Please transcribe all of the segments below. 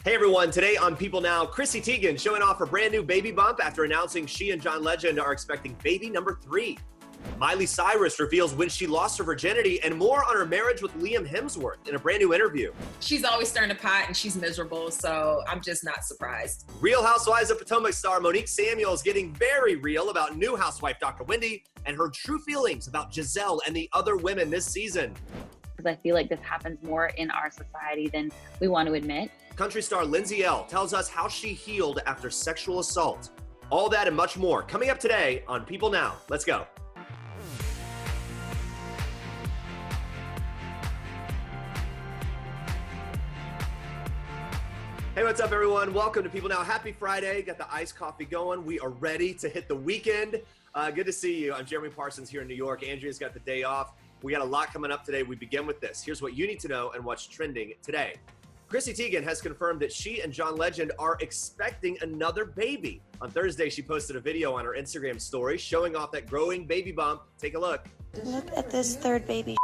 Hey everyone, today on People Now, Christy Tegan showing off her brand new baby bump after announcing she and John Legend are expecting baby number 3. Miley Cyrus reveals when she lost her virginity and more on her marriage with Liam Hemsworth in a brand new interview. She's always stirring a pot and she's miserable, so I'm just not surprised. Real Housewives of Potomac star Monique Samuels getting very real about new housewife Dr. Wendy and her true feelings about Giselle and the other women this season. Because I feel like this happens more in our society than we want to admit. Country star Lindsay Ell tells us how she healed after sexual assault. All that and much more coming up today on People Now. Let's go. Hey, what's up, everyone? Welcome to People Now. Happy Friday. Got the iced coffee going. We are ready to hit the weekend. Good to see you. I'm Jeremy Parsons here in New York. Andrea's got the day off. We got a lot coming up today. We begin with this. Here's what you need to know and what's trending today. Christy Tegan has confirmed that she and John Legend are expecting another baby. On Thursday, she posted a video on her Instagram story showing off that growing baby bump. Take a look. Look at this third baby.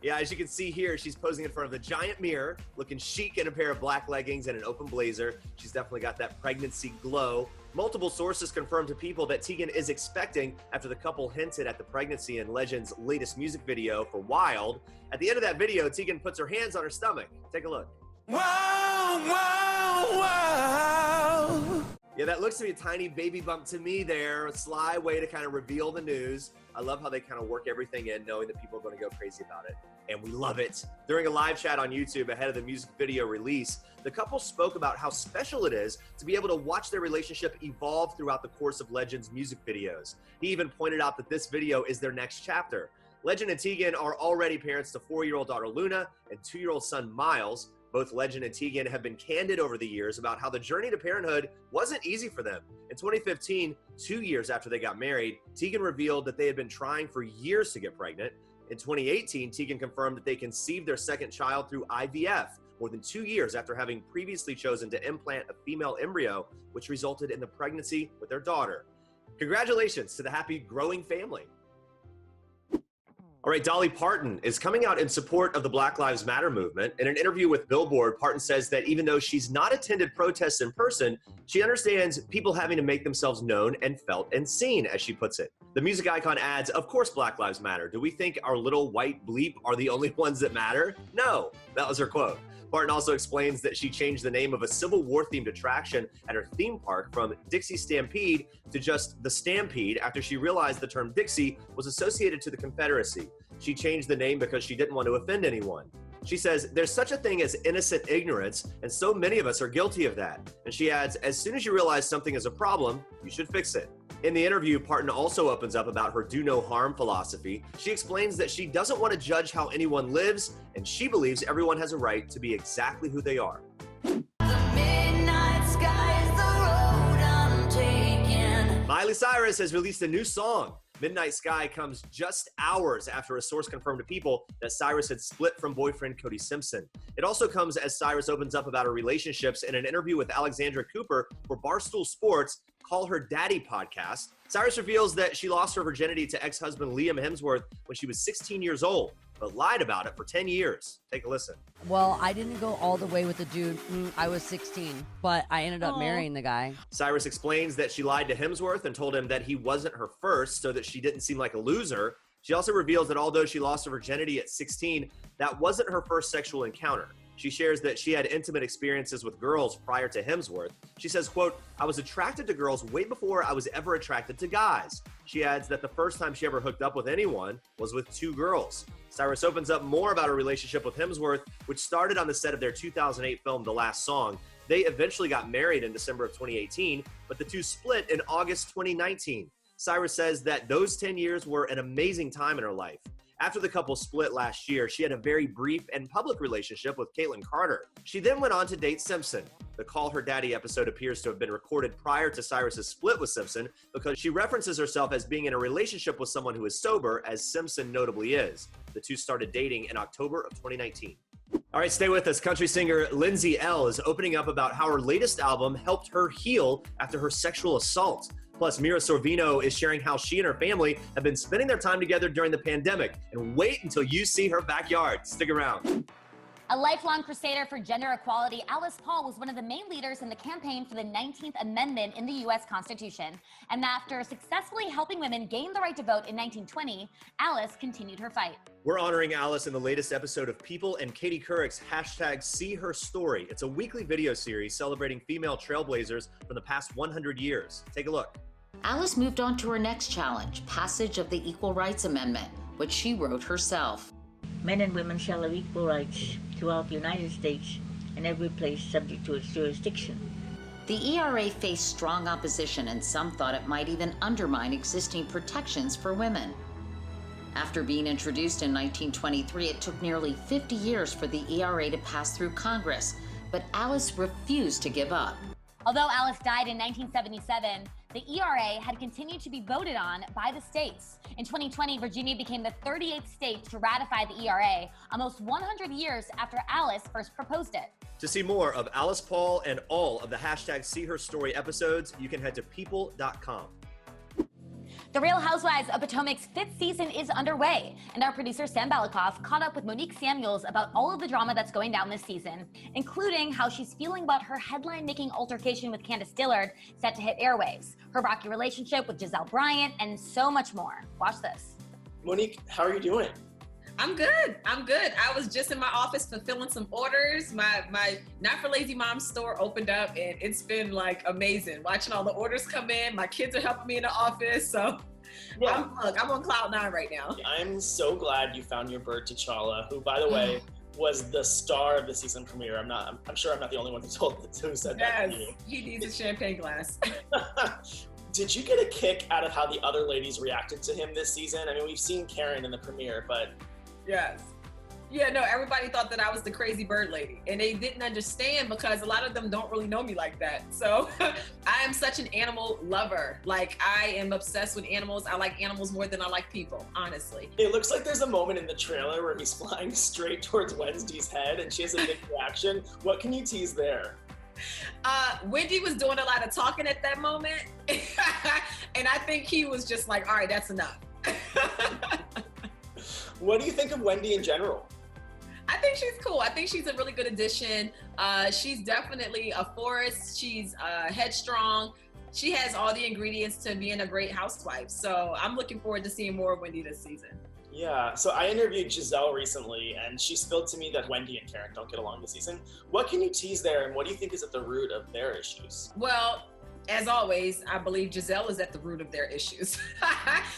Yeah, as you can see here, she's posing in front of a giant mirror, looking chic in a pair of black leggings and an open blazer. She's definitely got that pregnancy glow. Multiple sources confirmed to People that Tegan is expecting after the couple hinted at the pregnancy in Legend's latest music video for Wild. At the end of that video, Tegan puts her hands on her stomach. Take a look. Wow, wow, wow. Yeah, that looks to be a tiny baby bump to me there. A sly way to kind of reveal the news. I love how they kind of work everything in, knowing that people are going to go crazy about it. And we love it. During a live chat on YouTube ahead of the music video release, the couple spoke about how special it is to be able to watch their relationship evolve throughout the course of Legend's music videos. He even pointed out that this video is their next chapter. Legend and Tegan are already parents to 4-year-old daughter Luna and 2-year-old son Miles. Both Legend and Tegan have been candid over the years about how the journey to parenthood wasn't easy for them. In 2015, 2 years after they got married, Tegan revealed that they had been trying for years to get pregnant. In 2018, Tegan confirmed that they conceived their second child through IVF, more than 2 years after having previously chosen to implant a female embryo, which resulted in the pregnancy with their daughter. Congratulations to the happy growing family. All right, Dolly Parton is coming out in support of the Black Lives Matter movement. In an interview with Billboard, Parton says that even though she's not attended protests in person, she understands people having to make themselves known and felt and seen, as she puts it. The music icon adds, of course Black Lives Matter. Do we think our little white bleep are the only ones that matter? No, that was her quote. Parton also explains that she changed the name of a Civil War-themed attraction at her theme park from Dixie Stampede to just the Stampede after she realized the term Dixie was associated to the Confederacy. She changed the name because she didn't want to offend anyone. She says, there's such a thing as innocent ignorance, and so many of us are guilty of that. And she adds, as soon as you realize something is a problem, you should fix it. In the interview, Parton also opens up about her do no harm philosophy. She explains that she doesn't want to judge how anyone lives, and she believes everyone has a right to be exactly who they are. Miley Cyrus has released a new song. Midnight Sky comes just hours after a source confirmed to People that Cyrus had split from boyfriend Cody Simpson. It also comes as Cyrus opens up about her relationships in an interview with Alexandra Cooper for Barstool Sports' Call Her Daddy podcast. Cyrus reveals that she lost her virginity to ex-husband Liam Hemsworth when she was 16 years old, but lied about it for 10 years. Take a listen. Well, I didn't go all the way with the dude. I was 16, but I ended up marrying the guy. Cyrus explains that she lied to Hemsworth and told him that he wasn't her first so that she didn't seem like a loser. She also reveals that although she lost her virginity at 16, that wasn't her first sexual encounter. She shares that she had intimate experiences with girls prior to Hemsworth. She says, quote, I was attracted to girls way before I was ever attracted to guys. She adds that the first time she ever hooked up with anyone was with 2 girls. Cyrus opens up more about her relationship with Hemsworth, which started on the set of their 2008 film, The Last Song. They eventually got married in December of 2018, but the two split in August 2019. Cyrus says that those 10 years were an amazing time in her life. After the couple split last year, she had a very brief and public relationship with Caitlyn Carter. She then went on to date Simpson. The Call Her Daddy episode appears to have been recorded prior to Cyrus's split with Simpson because she references herself as being in a relationship with someone who is sober, as Simpson notably is. The two started dating in October of 2019. All right, stay with us. Country singer Lindsay Ell is opening up about how her latest album helped her heal after her sexual assault. Plus, Mira Sorvino is sharing how she and her family have been spending their time together during the pandemic. And wait until you see her backyard. Stick around. A lifelong crusader for gender equality, Alice Paul was one of the main leaders in the campaign for the 19th Amendment in the U.S. Constitution. And after successfully helping women gain the right to vote in 1920, Alice continued her fight. We're honoring Alice in the latest episode of People and Katie Couric's #SeeHerStory. It's a weekly video series celebrating female trailblazers from the past 100 years. Take a look. Alice moved on to her next challenge, passage of the Equal Rights Amendment, which she wrote herself. Men and women shall have equal rights throughout the United States and every place subject to its jurisdiction. The ERA faced strong opposition, and some thought it might even undermine existing protections for women. After being introduced in 1923, it took nearly 50 years for the ERA to pass through Congress, but Alice refused to give up. Although Alice died in 1977, the ERA had continued to be voted on by the states. In 2020, Virginia became the 38th state to ratify the ERA, almost 100 years after Alice first proposed it. To see more of Alice Paul and all of the #SeeHerStory episodes, you can head to people.com. The Real Housewives of Potomac's 5th season is underway, and our producer Sam Balikoff caught up with Monique Samuels about all of the drama that's going down this season, including how she's feeling about her headline-making altercation with Candace Dillard set to hit airwaves, her rocky relationship with Giselle Bryant, and so much more. Watch this. Monique, how are you doing? I'm good. I was just in my office fulfilling some orders. My Not for Lazy Mom store opened up, and it's been like amazing watching all the orders come in. My kids are helping me in the office, so yeah. I'm on cloud 9 right now. I'm so glad you found your bird T'Challa, who, by the way, was the star of the season premiere. I'm sure I'm not the only one who said that to you. He needs a champagne glass. Did you get a kick out of how the other ladies reacted to him this season? I mean, we've seen Karen in the premiere, but... Yes. Yeah, no, everybody thought that I was the crazy bird lady, and they didn't understand because a lot of them don't really know me like that. So I am such an animal lover. Like, I am obsessed with animals. I like animals more than I like people, honestly. It looks like there's a moment in the trailer where he's flying straight towards Wednesday's head and she has a big reaction. What can you tease there? Wendy was doing a lot of talking at that moment. And I think he was just like, all right, that's enough. What do you think of Wendy in general? I think she's cool. I think she's a really good addition. She's definitely a force. She's headstrong. She has all the ingredients to being a great housewife. So I'm looking forward to seeing more of Wendy this season. Yeah, so I interviewed Giselle recently, and she spilled to me that Wendy and Karen don't get along this season. What can you tease there, and what do you think is at the root of their issues? Well, as always, I believe Giselle is at the root of their issues.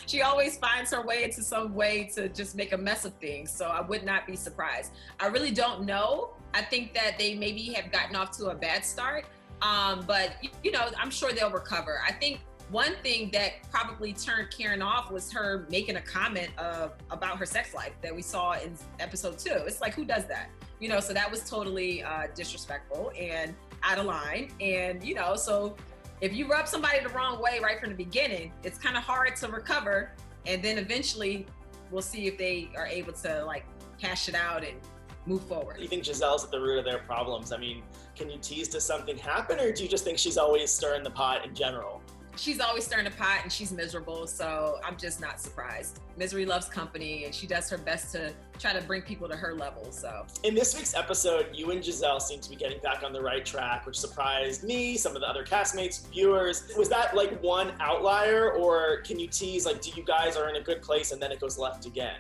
She always finds her way into some way to just make a mess of things, so I would not be surprised. I really don't know. I think that they maybe have gotten off to a bad start, but you know, I'm sure they'll recover. I think one thing that probably turned Karen off was her making a comment about her sex life that we saw in episode 2. It's like, who does that? You know, so that was totally disrespectful and out of line. And, you know, so if you rub somebody the wrong way right from the beginning, it's kind of hard to recover. And then eventually we'll see if they are able to like hash it out and move forward. You think Giselle's at the root of their problems? I mean, can you tease to something happen, or do you just think she's always stirring the pot in general? She's always stirring the pot and she's miserable, so I'm just not surprised. Misery loves company, and she does her best to try to bring people to her level, so. In this week's episode, you and Giselle seem to be getting back on the right track, which surprised me, some of the other castmates, viewers. Was that like one outlier, or can you tease, like, do you guys are in a good place and then it goes left again?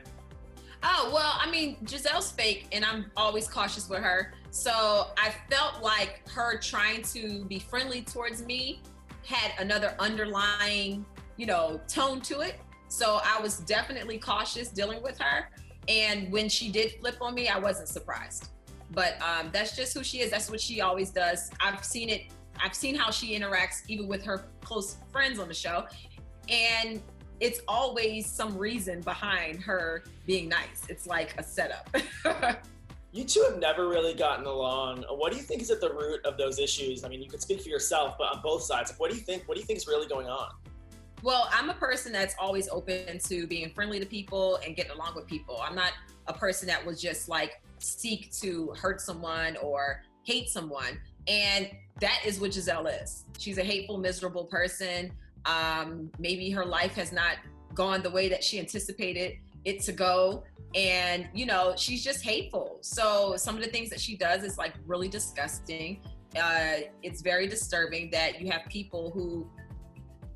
Oh, well, I mean, Giselle's fake, and I'm always cautious with her. So I felt like her trying to be friendly towards me had another underlying, you know, tone to it. So I was definitely cautious dealing with her. And when she did flip on me, I wasn't surprised. But that's just who she is. That's what she always does. I've seen it. I've seen how she interacts even with her close friends on the show. And it's always some reason behind her being nice. It's like a setup. You two have never really gotten along. What do you think is at the root of those issues? I mean, you could speak for yourself, but on both sides, what do you think is really going on? Well, I'm a person that's always open to being friendly to people and getting along with people. I'm not a person that would just like seek to hurt someone or hate someone. And that is what Giselle is. She's a hateful, miserable person. Maybe her life has not gone the way that she anticipated it to go. And, you know, she's just hateful. So some of the things that she does is like really disgusting. It's very disturbing that you have people who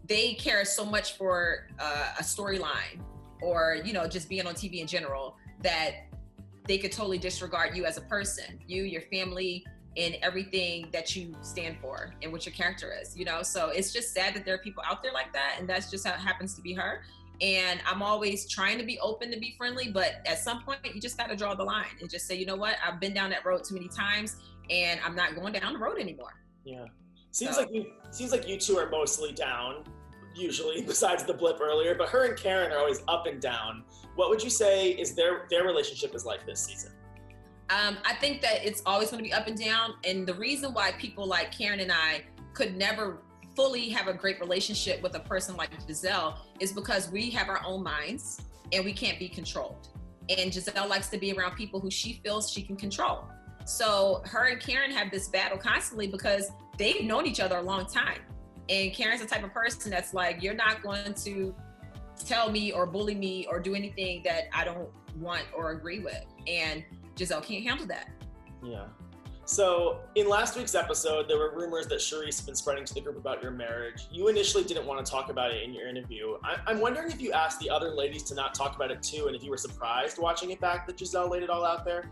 they care so much for a storyline or, you know, just being on TV in general, that they could totally disregard you as a person, you, your family, and everything that you stand for and what your character is, you know? So it's just sad that there are people out there like that, and that's just how it happens to be her. And I'm always trying to be open to be friendly, but at some point you just gotta draw the line and just say, you know what, I've been down that road too many times and I'm not going down the road anymore. Yeah. Seems like you two are mostly down, usually, besides the blip earlier, but her and Karen are always up and down. What would you say is their relationship is like this season? I think that it's always going to be up and down. And the reason why people like Karen and I could never fully have a great relationship with a person like Giselle is because we have our own minds and we can't be controlled. And Giselle likes to be around people who she feels she can control. So her and Karen have this battle constantly because they've known each other a long time. And Karen's the type of person that's like, you're not going to tell me or bully me or do anything that I don't want or agree with. And Giselle can't handle that. Yeah. So in last week's episode, there were rumors that Charisse had been spreading to the group about your marriage. You initially didn't want to talk about it in your interview. I'm wondering if you asked the other ladies to not talk about it too, and if you were surprised watching it back that Giselle laid it all out there?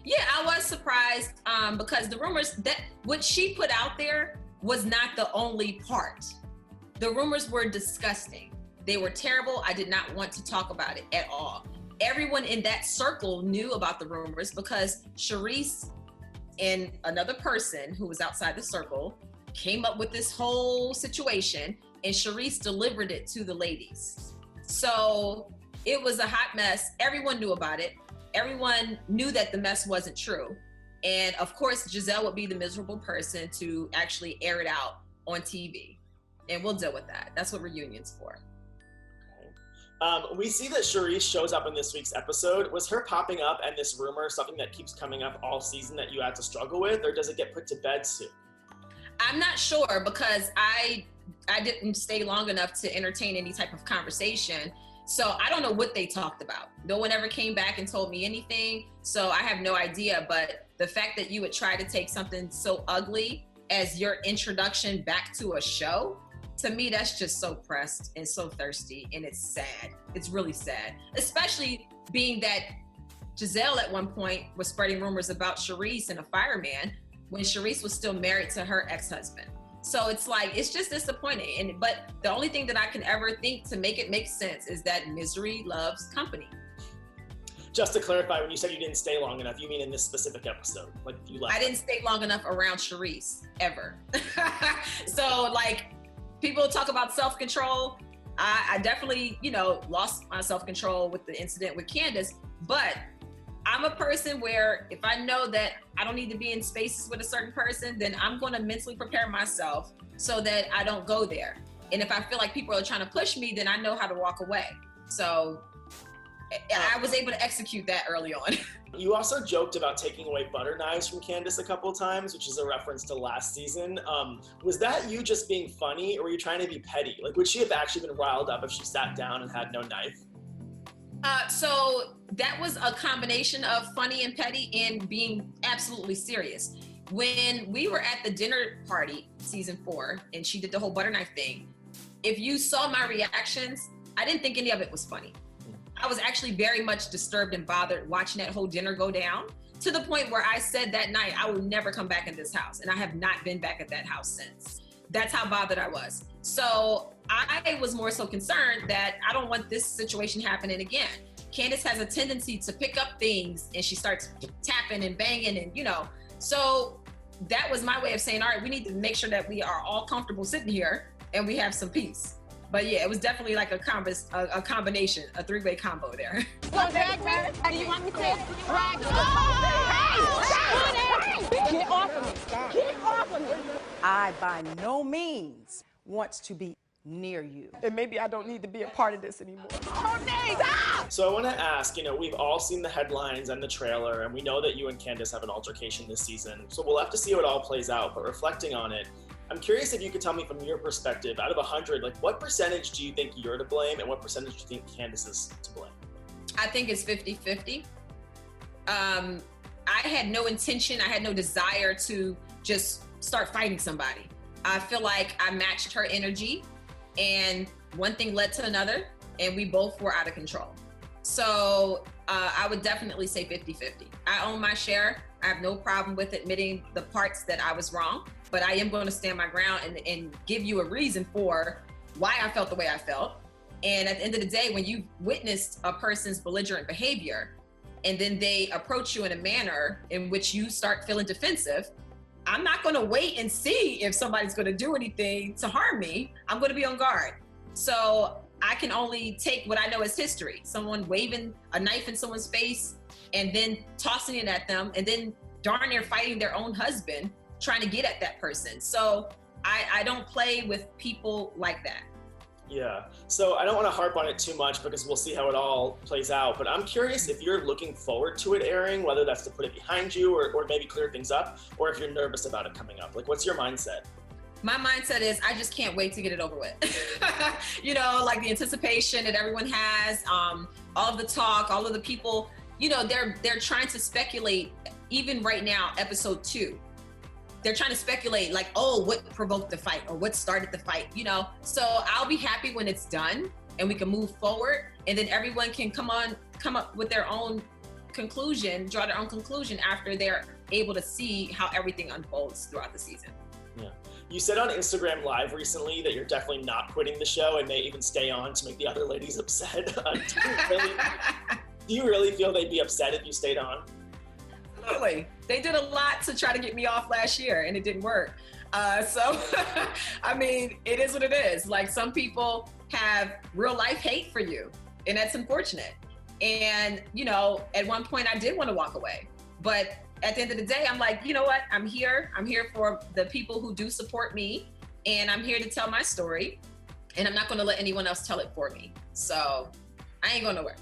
Yeah, I was surprised because the rumors that what she put out there was not the only part. The rumors were disgusting. They were terrible. I did not want to talk about it at all. Everyone in that circle knew about the rumors because Charisse and another person who was outside the circle came up with this whole situation, and Charisse delivered it to the ladies. So it was a hot mess. Everyone knew about it. Everyone knew that the mess wasn't true. And of course, Giselle would be the miserable person to actually air it out on TV. And we'll deal with that. That's what reunion's for. We see that Charisse shows up in this week's episode. Was her popping up and this rumor something that keeps coming up all season that you had to struggle with, or does it get put to bed soon? I'm not sure because I didn't stay long enough to entertain any type of conversation. So I don't know what they talked about. No one ever came back and told me anything. So I have no idea. But the fact that you would try to take something so ugly as your introduction back to a show, to me, that's just so pressed and so thirsty, and it's sad. It's really sad, especially being that Giselle at one point was spreading rumors about Charisse and a fireman when Charisse was still married to her ex-husband. So it's like, it's just disappointing. But the only thing that I can ever think to make it make sense is that misery loves company. Just to clarify, when you said you didn't stay long enough, you mean in this specific episode? Like you left? I didn't stay long enough around Charisse, ever. So like, people talk about self-control. I definitely, you know, lost my self-control with the incident with Candace, but I'm a person where if I know that I don't need to be in spaces with a certain person, then I'm going to mentally prepare myself so that I don't go there. And if I feel like people are trying to push me, then I know how to walk away. So I was able to execute that early on. You also joked about taking away butter knives from Candace a couple of times, which is a reference to last season. Was that you just being funny, or were you trying to be petty? Like, would she have actually been riled up if she sat down and had no knife? So that was a combination of funny and petty and being absolutely serious. When we were at the dinner party, season 4, and she did the whole butter knife thing, if you saw my reactions, I didn't think any of it was funny. I was actually very much disturbed and bothered watching that whole dinner go down, to the point where I said that night, I will never come back in this house. And I have not been back at that house since. That's how bothered I was. So I was more so concerned that I don't want this situation happening again. Candace has a tendency to pick up things and she starts tapping and banging and, you know, so that was my way of saying, all right, we need to make sure that we are all comfortable sitting here and we have some peace. But yeah, it was definitely like a combination, a three-way combo there. What, drag me? Do you want me to drag you? Get off of me. Get off of me. I, by no means, wants to be near you. And maybe I don't need to be a part of this anymore. So I want to ask, you know, we've all seen the headlines and the trailer, and we know that you and Candace have an altercation this season. So we'll have to see how it all plays out, but reflecting on it, I'm curious if you could tell me from your perspective, out of 100, like what percentage do you think you're to blame and what percentage do you think Candace is to blame? I think it's 50-50. I had no intention, I had no desire to just start fighting somebody. I feel like I matched her energy, and one thing led to another, and we both were out of control. So I would definitely say 50-50. I own my share. I have no problem with admitting the parts that I was wrong, but I am going to stand my ground and give you a reason for why I felt the way I felt. And at the end of the day, when you witnessed a person's belligerent behavior, and then they approach you in a manner in which you start feeling defensive, I'm not going to wait and see if somebody's going to do anything to harm me. I'm going to be on guard. So I can only take what I know as history. Someone waving a knife in someone's face and then tossing it at them, and then darn near fighting their own husband, trying to get at that person. So I don't play with people like that. Yeah, so I don't want to harp on it too much because we'll see how it all plays out, but I'm curious if you're looking forward to it airing, whether that's to put it behind you or maybe clear things up, or if you're nervous about it coming up. Like, what's your mindset? My mindset is I just can't wait to get it over with. You know, like the anticipation that everyone has, all of the talk, all of the people, you know, they're trying to speculate, even right now, episode 2. They're trying to speculate like, oh, what provoked the fight or what started the fight, you know? So I'll be happy when it's done and we can move forward, and then everyone can come up with their own conclusion, draw their own conclusion after they're able to see how everything unfolds throughout the season. Yeah. You said on Instagram Live recently that you're definitely not quitting the show and may even stay on to make the other ladies upset. Do you really feel they'd be upset if you stayed on? Absolutely. They did a lot to try to get me off last year, and it didn't work. So, I mean, it is what it is. Like, some people have real life hate for you, and that's unfortunate. And, you know, at one point I did want to walk away, but at the end of the day, I'm like, you know what? I'm here. I'm here for the people who do support me, and I'm here to tell my story, and I'm not going to let anyone else tell it for me. So I ain't going nowhere.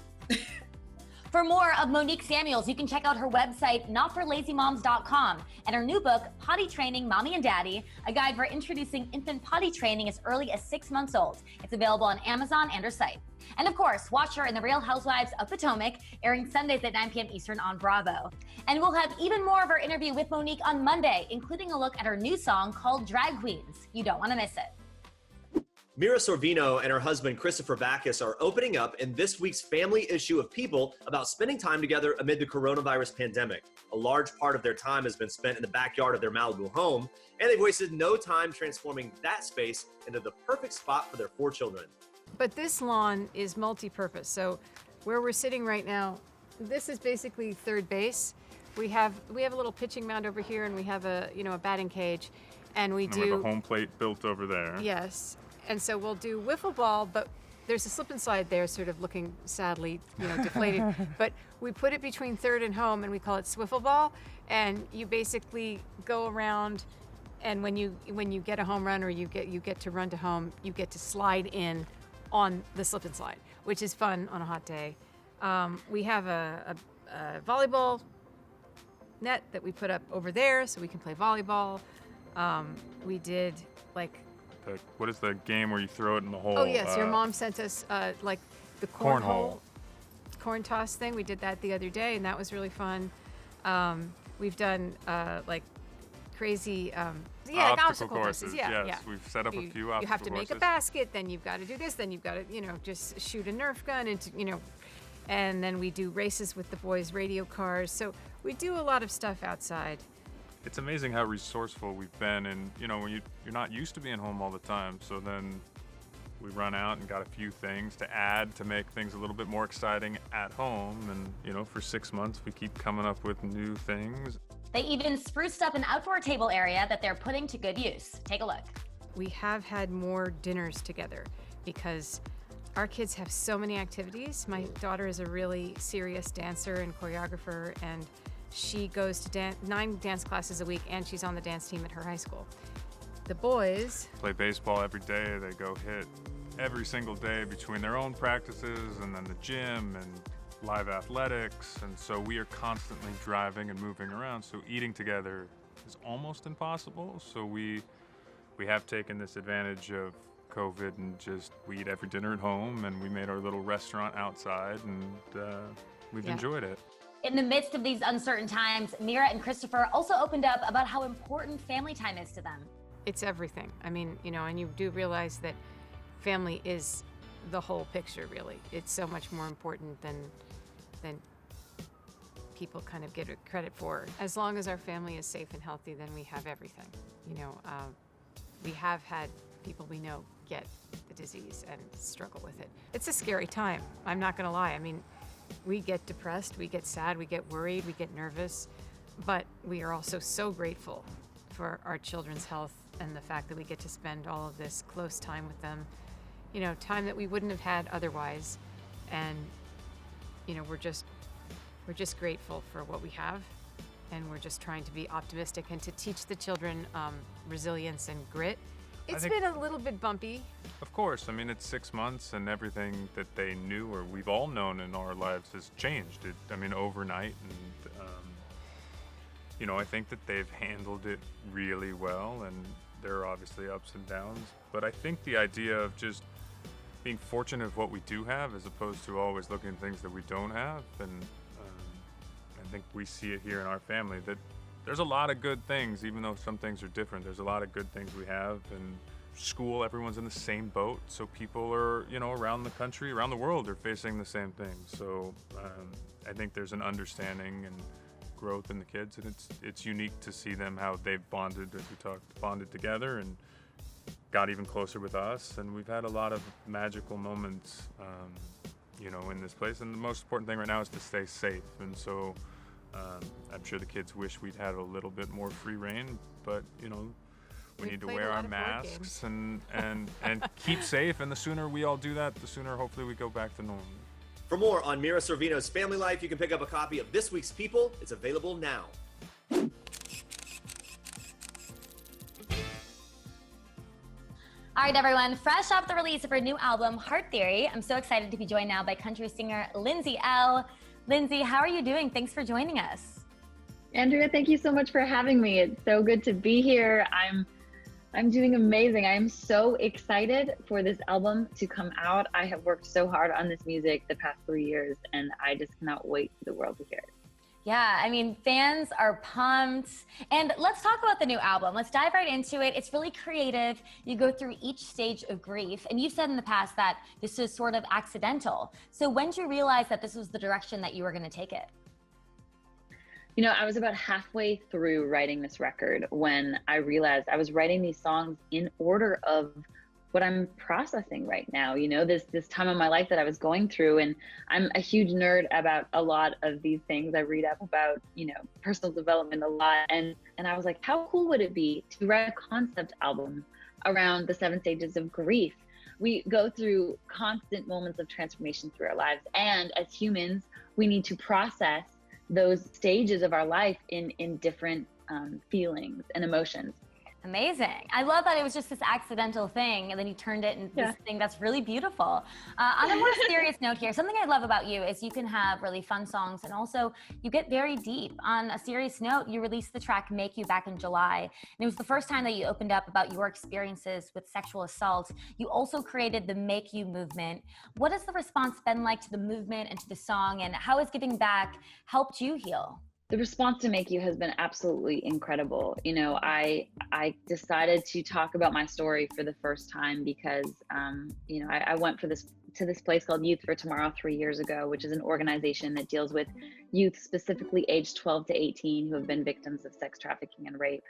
For more of Monique Samuels, you can check out her website, notforlazymoms.com, and her new book, Potty Training Mommy and Daddy, a guide for introducing infant potty training as early as 6 months old. It's available on Amazon and her site. And of course, watch her in The Real Housewives of Potomac, airing Sundays at 9 p.m. Eastern on Bravo. And we'll have even more of our interview with Monique on Monday, including a look at her new song called Drag Queens. You don't want to miss it. Mira Sorvino and her husband, Christopher Backus, are opening up in this week's family issue of People about spending time together amid the coronavirus pandemic. A large part of their time has been spent in the backyard of their Malibu home, and they've wasted no time transforming that space into the perfect spot for their 4 children. But this lawn is multi-purpose. So where we're sitting right now, this is basically third base. We have a little pitching mound over here, and we have a batting cage, and we have a home plate built over there. Yes. And so we'll do wiffle ball, but there's a slip and slide there, sort of looking sadly, deflated. But we put it between third and home, and we call it swiffle ball. And you basically go around, and when you get a home run or you get to run to home, you get to slide in on the slip and slide, which is fun on a hot day. We have a volleyball net that we put up over there, so we can play volleyball. We did what is the game where you throw it in the hole? Oh yes, your mom sent us the cornhole corn toss thing. We did that the other day, and that was really fun. We've done crazy obstacle courses. Yeah. We've set up a few obstacle courses. You have to make a basket, then you've got to do this, then you've got to just shoot a Nerf gun into and then we do races with the boys' radio cars. So we do a lot of stuff outside. It's amazing how resourceful we've been, and when you're not used to being home all the time, so then we run out and got a few things to add to make things a little bit more exciting at home, and for 6 months we keep coming up with new things. They even spruced up an outdoor table area that they're putting to good use. Take a look. We have had more dinners together because our kids have so many activities. My daughter is a really serious dancer and choreographer, and she goes to 9 dance classes a week, and she's on the dance team at her high school. The boys play baseball every day. They go hit every single day between their own practices and then the gym and live athletics. And so we are constantly driving and moving around. So eating together is almost impossible. So we have taken this advantage of COVID and we eat every dinner at home, and we made our little restaurant outside, and we've enjoyed it. In the midst of these uncertain times, Mira and Christopher also opened up about how important family time is to them. It's everything. I mean, and you do realize that family is the whole picture, really. It's so much more important than people kind of get credit for. As long as our family is safe and healthy, then we have everything. We have had people we know get the disease and struggle with it. It's a scary time, I'm not gonna lie. I mean, we get depressed, we get sad, we get worried, we get nervous, but we are also so grateful for our children's health and the fact that we get to spend all of this close time with them, time that we wouldn't have had otherwise. And, we're just grateful for what we have, and we're just trying to be optimistic and to teach the children resilience and grit. It's been a little bit bumpy. Of course. I mean, it's 6 months, and everything that they knew or we've all known in our lives has changed. Overnight. And, I think that they've handled it really well, and there are obviously ups and downs. But I think the idea of just being fortunate of what we do have, as opposed to always looking at things that we don't have, and I think we see it here in our family that there's a lot of good things, even though some things are different. There's a lot of good things we have. And school, everyone's in the same boat. So people are, around the country, around the world are facing the same thing. So I think there's an understanding and growth in the kids. And it's unique to see them, how they've bonded, as we talked, bonded together and got even closer with us. And we've had a lot of magical moments, in this place. And the most important thing right now is to stay safe. And so I'm sure the kids wish we'd had a little bit more free reign, but we need to wear our masks and keep safe. And the sooner we all do that, the sooner hopefully we go back to normal. For more on Mira Sorvino's family life, you can pick up a copy of this week's People. It's available now. All right, everyone, fresh off the release of her new album, Heart Theory, I'm so excited to be joined now by country singer Lindsay L. Lindsay, how are you doing? Thanks for joining us. Andrea, thank you so much for having me. It's so good to be here. I'm doing amazing. I am so excited for this album to come out. I have worked so hard on this music the past 3 years, and I just cannot wait for the world to hear it. Yeah, I mean, fans are pumped. And let's talk about the new album. Let's dive right into it. It's really creative. You go through each stage of grief. And you've said in the past that this is sort of accidental. So when did you realize that this was the direction that you were going to take it? I was about halfway through writing this record when I realized I was writing these songs in order of what I'm processing right now, this time of my life that I was going through. And I'm a huge nerd about a lot of these things. I read up about, personal development a lot. And I was like, how cool would it be to write a concept album around the 7 stages of grief? We go through constant moments of transformation through our lives. And as humans, we need to process those stages of our life in different feelings and emotions. Amazing. I love that it was just this accidental thing and then you turned it into this thing that's really beautiful. On a more serious note here, something I love about you is you can have really fun songs and also you get very deep. On a serious note, you released the track Make You back in July. And it was the first time that you opened up about your experiences with sexual assault. You also created the Make You movement. What has the response been like to the movement and to the song, and how has giving back helped you heal? The response to Make You has been absolutely incredible. I decided to talk about my story for the first time because, I went to this place called Youth for Tomorrow 3 years ago, which is an organization that deals with youth specifically aged 12 to 18 who have been victims of sex trafficking and rape.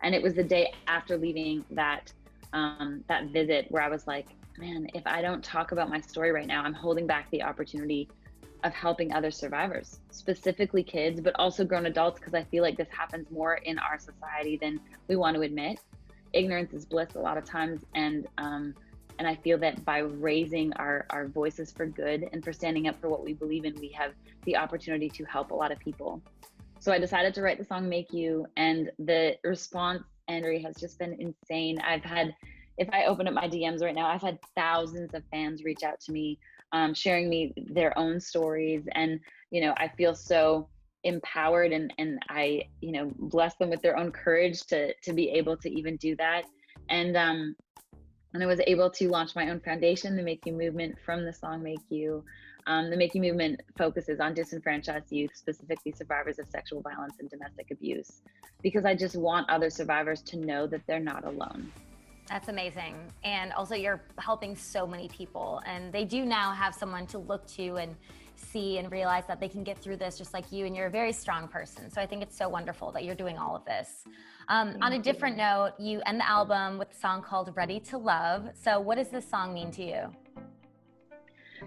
And it was the day after leaving that visit where I was like, man, if I don't talk about my story right now, I'm holding back the opportunity of helping other survivors, specifically kids, but also grown adults, because I feel like this happens more in our society than we want to admit. Ignorance is bliss a lot of times, and I feel that by raising our voices for good and for standing up for what we believe in, we have the opportunity to help a lot of people. So I decided to write the song Make You, and the response, Andrea, has just been insane. If I open up my DMs right now, I've had thousands of fans reach out to me, sharing me their own stories. And, I feel so empowered and I, bless them with their own courage to be able to even do that. And And I was able to launch my own foundation, the Make You movement, from the song Make You. The Make You movement focuses on disenfranchised youth, specifically survivors of sexual violence and domestic abuse, because I just want other survivors to know that they're not alone. That's amazing. And also you're helping so many people, and they do now have someone to look to and see and realize that they can get through this just like you, and you're a very strong person. So I think it's so wonderful that you're doing all of this. On a different note, you end the album with a song called Ready to Love. So what does this song mean to you?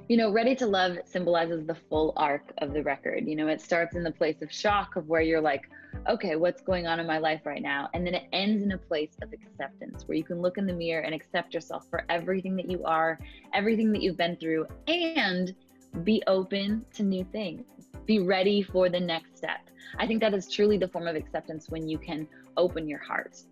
You know, Ready to Love symbolizes the full arc of the record. You know, it starts in the place of shock of where you're like, okay, what's going on in my life right now? And then it ends in a place of acceptance where you can look in the mirror and accept yourself for everything that you are, everything that you've been through, and be open to new things. Be ready for the next step. I think that is truly the form of acceptance when you can open your heart.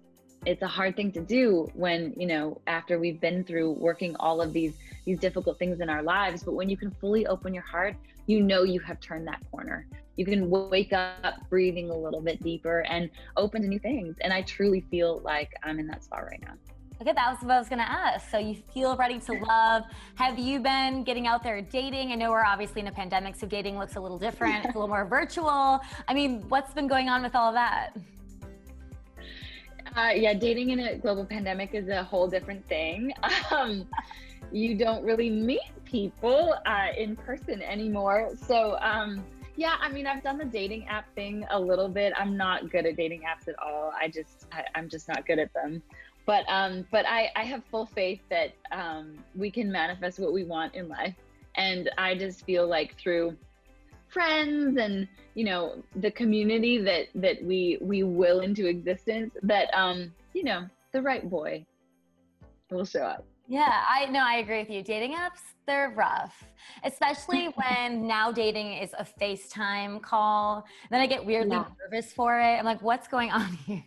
It's a hard thing to do when, you know, after we've been through working all of these difficult things in our lives, but when you can fully open your heart, you know you have turned that corner. You can wake up breathing a little bit deeper and open to new things. And I truly feel like I'm in that spot right now. Okay, that was what I was gonna ask. So you feel ready to love. Have you been getting out there dating? I know we're obviously in a pandemic, so dating looks a little different. It's a little more virtual. I mean, what's been going on with all of that? Yeah, dating in a global pandemic is a whole different thing. You don't really meet people in person anymore. So yeah, I mean, I've done the dating app thing a little bit. I'm not good at dating apps at all. I'm just not good at them. But I have full faith that we can manifest what we want in life. And I just feel like through friends and, you know, the community that we will into existence, that, you know, the right boy will show up. Yeah, I agree with you. Dating apps, they're rough, especially when now dating is a FaceTime call. Then I get weirdly nervous for it. I'm like, what's going on here?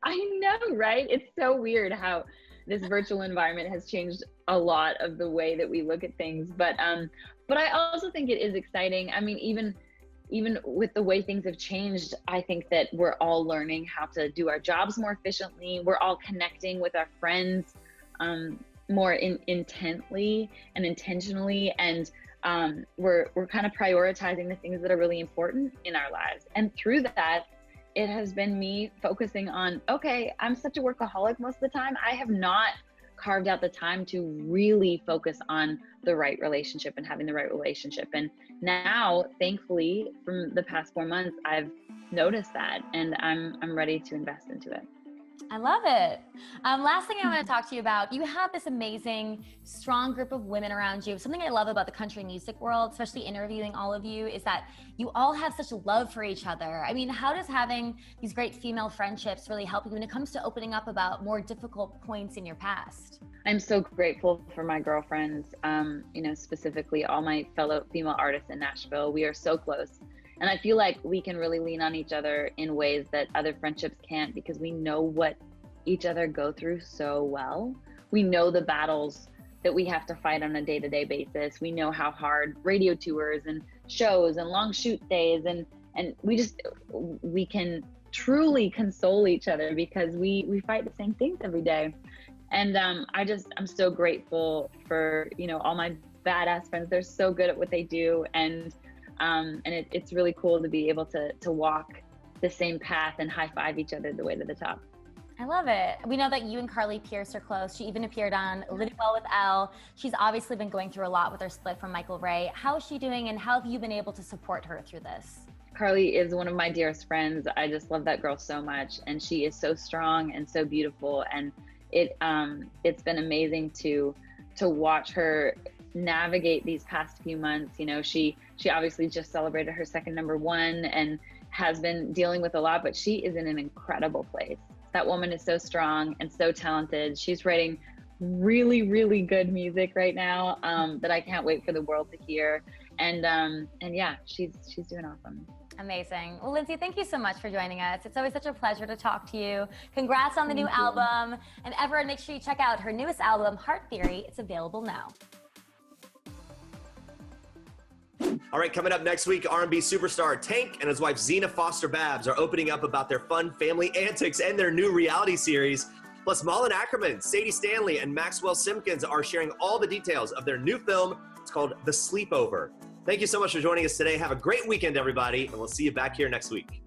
I know, right? It's so weird how this virtual environment has changed a lot of the way that we look at things. But I also think it is exciting. I mean, even with the way things have changed, I think that we're all learning how to do our jobs more efficiently. We're all connecting with our friends more intently and intentionally. And we're kind of prioritizing the things that are really important in our lives. And through that, it has been me focusing on, okay, I'm such a workaholic most of the time. I have not carved out the time to really focus on the right relationship and having the right relationship. And now, thankfully, from the past 4 months, I've noticed that, and I'm ready to invest into it. I love it. Last thing I want to talk to you about, you have this amazing, strong group of women around you. Something I love about the country music world, especially interviewing all of you, is that you all have such a love for each other. I mean, how does having these great female friendships really help you when it comes to opening up about more difficult points in your past? I'm so grateful for my girlfriends, you know, specifically all my fellow female artists in Nashville. We are so close. And I feel like we can really lean on each other in ways that other friendships can't, because we know what each other go through so well. We know the battles that we have to fight on a day-to-day basis. We know how hard radio tours and shows and long shoot days, and we can truly console each other because we fight the same things every day. And I'm so grateful for, you know, all my badass friends. They're so good at what they do, and it's really cool to be able to walk the same path and high five each other the way to the top. I love it. We know that you and Carly Pierce are close. She even appeared on Living Well with Elle. She's obviously been going through a lot with her split from Michael Ray. How is she doing, and how have you been able to support her through this? Carly is one of my dearest friends. I just love that girl so much, and she is so strong and so beautiful. And it's been amazing to watch her navigate these past few months. You know, she obviously just celebrated her second #1 and has been dealing with a lot, but she is in an incredible place. That woman is so strong and so talented. She's writing really, really good music right now that I can't wait for the world to hear. And yeah, she's doing awesome. Amazing. Well, Lindsay, thank you so much for joining us. It's always such a pleasure to talk to you. Congrats on the new album. And everyone, make sure you check out her newest album, Heart Theory. It's available now. All right, coming up next week, R&B superstar Tank and his wife Zena Foster Babs are opening up about their fun family antics and their new reality series. Plus, Malin Ackerman, Sadie Stanley, and Maxwell Simpkins are sharing all the details of their new film. It's called The Sleepover. Thank you so much for joining us today. Have a great weekend, everybody, and we'll see you back here next week.